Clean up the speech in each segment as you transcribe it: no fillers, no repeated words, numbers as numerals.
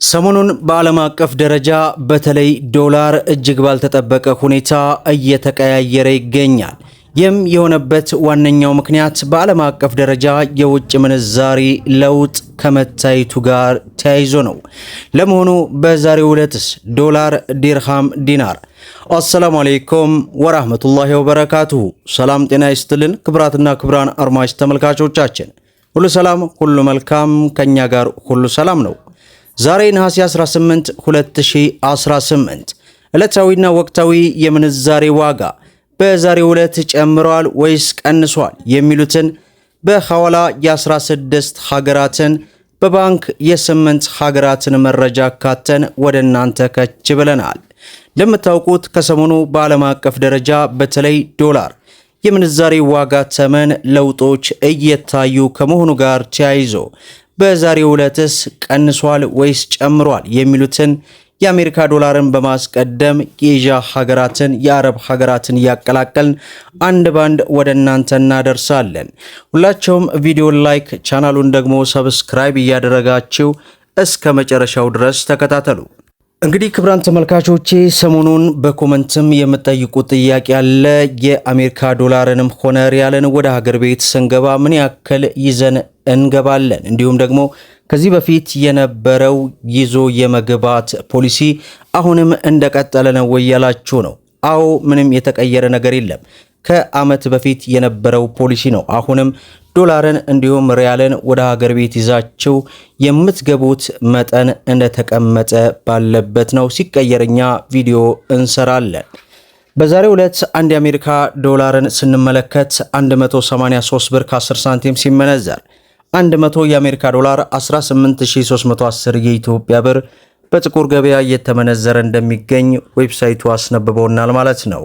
ሰሞኑን በዓለም አቀፍ ደረጃ በተለይ ዶላር እጅግ ባልተጠበቀ ሁኔታ እየተቀያየረ ይገኛል። ይህም የሆነበት ዋነኛው ምክንያት በዓለም አቀፍ ደረጃ የውጭ ምንዛሪ ለውጥ ከመታየቱ ጋር ተያይዞ ነው። ለመሆኑ በዛሬው ዕለትስ ዶላር፣ ዲርሃም፣ ዲናር? አሰላሙ አለይኩም ወራህመቱላሂ ወበረካቱሁ። ሰላም ጤና ይስጥልን ክብራትና ክብራን አድማጭ ተመልካቾቻችን ሁሉ ሰላም ሁሉ መልካም፣ ከኛ ጋር ሁሉ ሰላም ነው። ዛሬ ነሐሴ 18 2018 ዕለታዊና ወቅታዊ የምንዛሬ ዋጋ በዛሬው ዕለት ጨምሯል ወይስ ቀንሷል የሚሉትን በሐዋላ የ16 ሀገራትን በባንክ የ8 ሀገራትን መረጃ አካተን ወደ እናንተ ከች ብለናል። እንደምታውቁት ከሰሞኑ በዓለም አቀፍ ደረጃ በተለይ ዶላር የምንዛሬ ዋጋ ተመን ለውጦች እየታዩ ከመሆኑ ጋር ተያይዞ በዛሬው ዕለትስ ቀንሷል ወይስ ጨምሯል የሚሉትን የአሜሪካ ዶላርን በማስቀደም የኤዥያ ሀገራትን የአረብ ሀገራትን እያቀላቀልን አንድ ባንድ ወደ እናንተ እናደርሳለን። ሁላችሁም ቪዲዮን ላይክ ቻናሉን ደግሞ ሰብስክራይብ እያደረጋችሁ እስከ መጨረሻው ድረስ ተከታተሉ። እንግዲህ ክብራን ተመልካቾቼ ሰሞኑን በኮመንትም የምጠይቁት ጥያቄ ያለ የአሜሪካ ዶላርንም ሆነ ሪያልን ወደ ሀገር ቤት ስንገባ ምን ያክል ይዘን እንገባለን፣ እንዲሁም ደግሞ ከዚህ በፊት የነበረው ይዞ የመግባት ፖሊሲ አሁንም እንደቀጠለ ነው ወይ ያላችሁ ነው። አዎ ምንም የተቀየረ ነገር የለም። ከዓመት በፊት የነበረው ፖሊሲ ነው አሁንም ዶላርን እንዲሁም ሪያልን ወደ ሀገር ቤት ይዛችሁ የምትገቡት መጠን እንደተቀመጠ ባለበት ነው። ሲቀየርኛ ቪዲዮ እንሰራለን። በዛሬው ዕለት አንድ የአሜሪካ ዶላርን ስንመለከት 183 ብር ከ10 ሳንቲም ሲመነዘር 100 የአሜሪካ ዶላር 18310 የኢትዮጵያ ብር በጥቁር ገበያ እየተመነዘረ እንደሚገኝ ዌብሳይቱ አስነብበውናል ማለት ነው።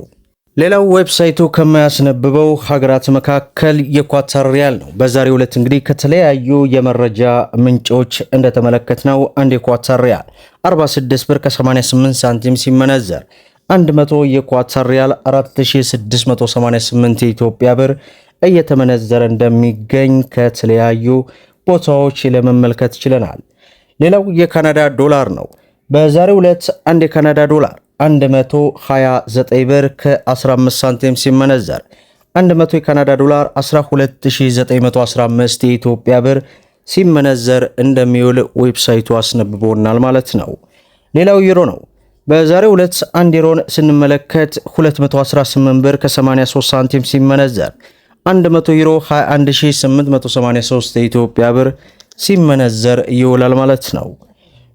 ሌላው ዌብሳይቱ ከማያስነብበው ሀገራት መካከል የኳታር ሪያል ነው። በዛሬው ዕለት እንግዲህ ከተለያዩ የመረጃ ምንጮች እንደተመለከትነው አንድ የኳታር ሪያል 46 ብር ከ88 ሳንቲም ሲመነዘር 100 የኳታር ሪያል 4688 የኢትዮጵያ ብር እየተመነዘረ እንደሚገኝ ከተለያዩ ቦታዎች ለመመልከት ችለናል። ሌላው የካናዳ ዶላር ነው። በዛሬው ዕለት አንድ የካናዳ ዶላር 129 ብር ከ15 ሳንቲም ሲመነዘር 100 የካናዳ ዶላር 12915 የኢትዮጵያ ብር ሲመነዘር እንደሚውል ዌብሳይቱ አስነብቦናል ማለት ነው። ሌላው ዩሮ ነው። በዛሬው ዕለት አንድ ዩሮን ስንመለከት 218 ብር ከ83 ሳንቲም ሲመነዘር 100 ዩሮ 21883 የኢትዮጵያ ብር ሲመነዘር ይውላል ማለት ነው።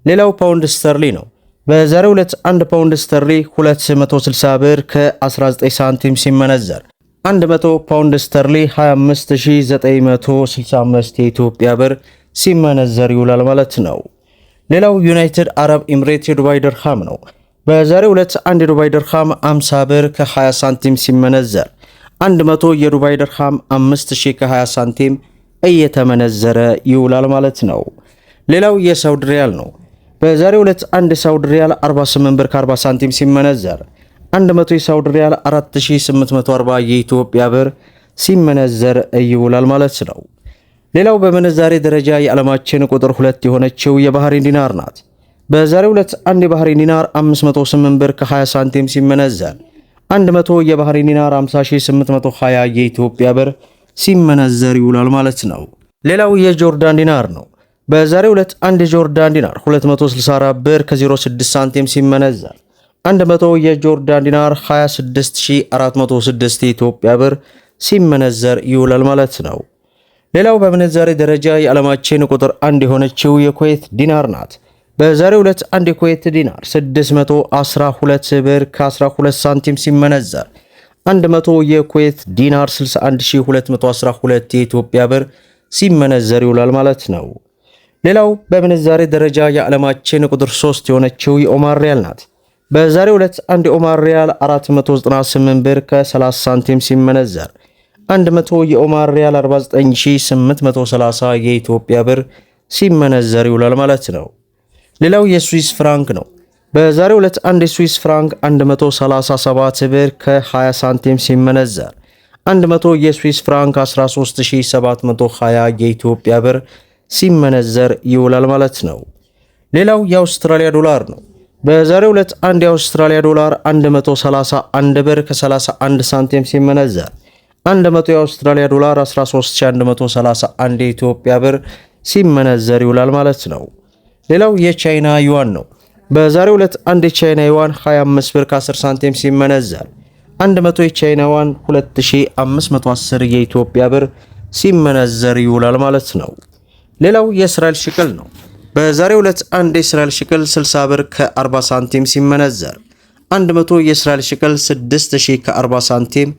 ሌላው ፓውንድ ስተርሊ ነው። በዛሬው ዕለት 1 ፓውንድ ስተርሊ 260 ብር ከ19 ሳንቲም ሲመነዘር 100 ፓውንድ ስተርሊ 25965 የኢትዮጵያ ብር ሲመነዘር ይውላል ማለት ነው። ሌላው ዩናይትድ አረብ ኤምሬት የዱባይ ድርሃም ነው። በዛሬው ዕለት 1 የዱባይ ድርሃም 50 ብር ከ20 ሳንቲም ሲመነዘር 100 የዱባይ ድርሃም 5000 ከ20 ሳንቲም እየተመነዘረ ይውላል ማለት ነው። ሌላው የሳውዲ ሪያል ነው። በዛሬው ዕለት 1 ሳውዲ ሪያል 48 ብር ከ40 ሳንቲም ሲመነዘር 100 የሳውዲ ሪያል 4840 የኢትዮጵያ ብር ሲመነዘር ይውላል ማለት ነው። ሌላው በምንዛሬ ደረጃ የዓለማችን ቁጥር 2 የሆነችው የባህሬን ዲናር ናት። በዛሬው ዕለት 1 የባህሬን ዲናር 508 ብር ከ20 ሳንቲም ሲመነዘር 100 የባህሬን ዲናር 50820 የኢትዮጵያ ብር ሲመነዘር ይውላል ማለት ነው። ሌላው የጆርዳን ዲናር ነው። በዛሬው ዕለት 1 ጆርዳን ዲናር 264 ብር ከ06 ሳንቲም ሲመነዘር 100 የጆርዳን ዲናር 26406 የኢትዮጵያ ብር ሲመነዘር ይውላል ማለት ነው። ሌላው በምንዛሬ ደረጃ የዓለማችን ቁጥር 1 የሆነችው የኩዌት ዲናር ናት። በዛሬው ዕለት 1 የኩዌት ዲናር 612 ብር ከ12 ሳንቲም ሲመነዘር 100 የኩዌት ዲናር 61212 የኢትዮጵያ ብር ሲመነዘር ይውላል ማለት ነው። ሌላው በምንዛሬ ደረጃ የዓለማችን ቁጥር 3 የሆነችው የኦማር ሪያል ናት። በዛሬው ዕለት 1 የኦማር ሪያል 498 ብር ከ30 ሳንቲም ሲመነዘር 100 የኦማር ሪያል 49830 የኢትዮጵያ ብር ሲመነዘር ይውላል ማለት ነው። ሌላው የስዊስ ፍራንክ ነው። በዛሬው ዕለት 1 የስዊስ ፍራንክ 137 ብር ከ20 ሳንቲም ሲመነዘር 100 የስዊስ ፍራንክ 13720 የኢትዮጵያ ብር ሲመነዘር ይውላል ማለት ነው። ሌላው የአውስትራሊያ ዶላር ነው። በዛሬው ዕለት አንድ የአውስትራሊያ ዶላር 131 ብር ከ31 ሳንቲም ሲመነዘር 100 የአውስትራሊያ ዶላር 13131 የኢትዮጵያ ብር ሲመነዘር ይውላል ማለት ነው። ሌላው የቻይና ዩዋን ነው። በዛሬው ዕለት አንድ የቻይና ዩዋን 25 ብር ከ10 ሳንቲም ሲመነዘር 100 የቻይና ዩዋን 2510 የኢትዮጵያ ብር ሲመነዘር ይውላል ማለት ነው። ሌላው የእስራኤል ሽቅል ነው። በዛሬው ዕለት አንድ የእስራኤል ሽቅል 60 ብር ከ40 ሳንቲም ሲመነዘር 100 የእስራኤል ሽቅል 6000 ከ40 ሳንቲም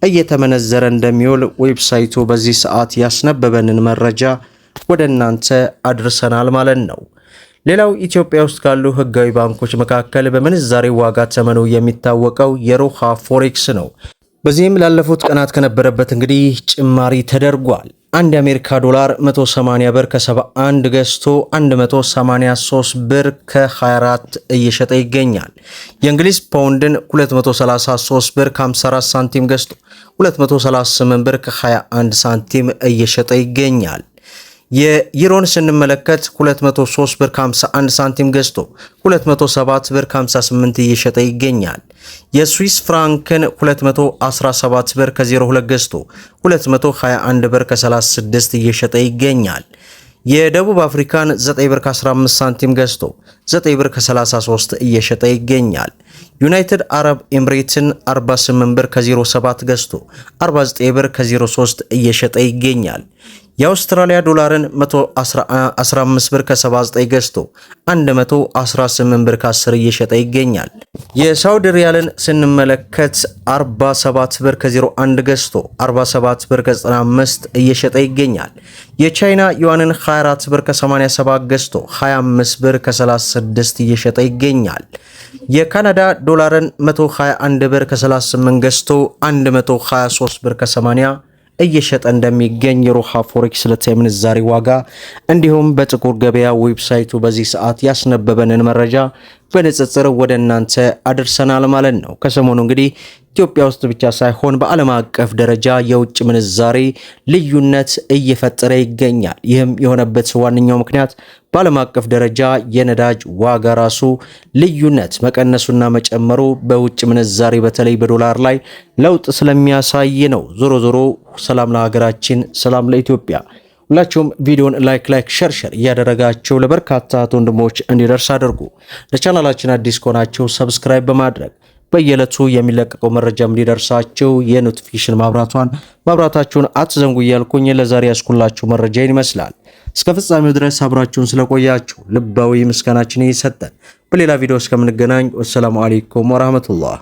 እየተመነዘረ እንደሚውል ዌብሳይቱ በዚህ ሰዓት ያስነበበንን መረጃ ወደ እናንተ አድርሰናል ማለት ነው። ሌላው ኢትዮጵያ ውስጥ ካሉ ህጋዊ ባንኮች መካከል በምንዛሬ ዋጋ ተመኑ የሚታወቀው የሮሃ ፎሬክስ ነው። በዚህም ላለፉት ቀናት ከነበረበት እንግዲህ ጭማሪ ተደርጓል። አንድ የአሜሪካ ዶላር 180 ብር ከ71 ገዝቶ 183 ብር ከ24 እየሸጠ ይገኛል። የእንግሊዝ ፓውንድን 233 ብር ከ54 ሳንቲም ገዝቶ 238 ብር ከ21 ሳንቲም እየሸጠ ይገኛል። የዩሮን ስንመለከት 203 ብር ከ51 ሳንቲም ገዝቶ 207 ብር ከ58 እየሸጠ ይገኛል። የስዊስ ፍራንክን 217 ብር ከ02 ገዝቶ 221 ብር ከ36 እየሸጠ ይገኛል። የደቡብ አፍሪካን 9 ብር ከ15 ሳንቲም ገዝቶ 9 ብር ከ33 እየሸጠ ይገኛል። ዩናይትድ አረብ ኤምሬትን 48 ብር ከ07 ገዝቶ 49 ብር ከ03 እየሸጠ ይገኛል። የአውስትራሊያ ዶላርን 115 ብር ከ79 ገዝቶ 118 ብር ከ10 እየሸጠ ይገኛል። የሳውዲ ሪያልን ስንመለከት 47 ብር ከ01 ገዝቶ 47 ብር ከ95 እየሸጠ ይገኛል። የቻይና ዩዋንን 24 ብር ከ87 ገዝቶ 25 ብር ከ36 እየሸጠ ይገኛል። የካናዳ ዶላርን 121 ብር ከ38 ገዝቶ 123 ብር ከ80 እየሸጠ እንደሚገኝ የሮሃ ፎሬክስ ዕለታዊ ምንዛሬ ዋጋ እንዲሁም በጥቁር ገበያ ዌብሳይቱ በዚህ ሰዓት ያስነበበንን መረጃ በንጽጽር ወደ እናንተ አድርሰናል ማለት ነው። ከሰሞኑ እንግዲህ ኢትዮጵያ ውስጥ ብቻ ሳይሆን በዓለም አቀፍ ደረጃ የውጭ ምንዛሬ ልዩነት እየፈጠረ ይገኛል። ይህም የሆነበት ዋነኛው ምክንያት በዓለም አቀፍ ደረጃ የነዳጅ ዋጋ ራሱ ልዩነት መቀነሱና መጨመሩ በውጭ ምንዛሬ በተለይ በዶላር ላይ ለውጥ ስለሚያሳይ ነው። ዞሮ ዞሮ ሰላም ለሀገራችን፣ ሰላም ለኢትዮጵያ። ሁላችሁም ቪዲዮን ላይክ ሸር እያደረጋችሁ ለበርካታ ወንድሞች እንዲደርስ አድርጉ። ለቻናላችን አዲስ ከሆናችሁ ሰብስክራይብ በማድረግ በየዕለቱ የሚለቀቀው መረጃም እንዲደርሳችሁ የኖቲፊኬሽን ማብራታችሁን አትዘንጉ እያልኩኝ ለዛሬ ያስኩላችሁ መረጃ ይመስላል። እስከ ፍጻሜው ድረስ አብራችሁን ስለቆያችሁ ልባዊ ምስጋናችን እየሰጠን በሌላ ቪዲዮ እስከምንገናኝ ወሰላሙ አለይኩም ወራህመቱላህ።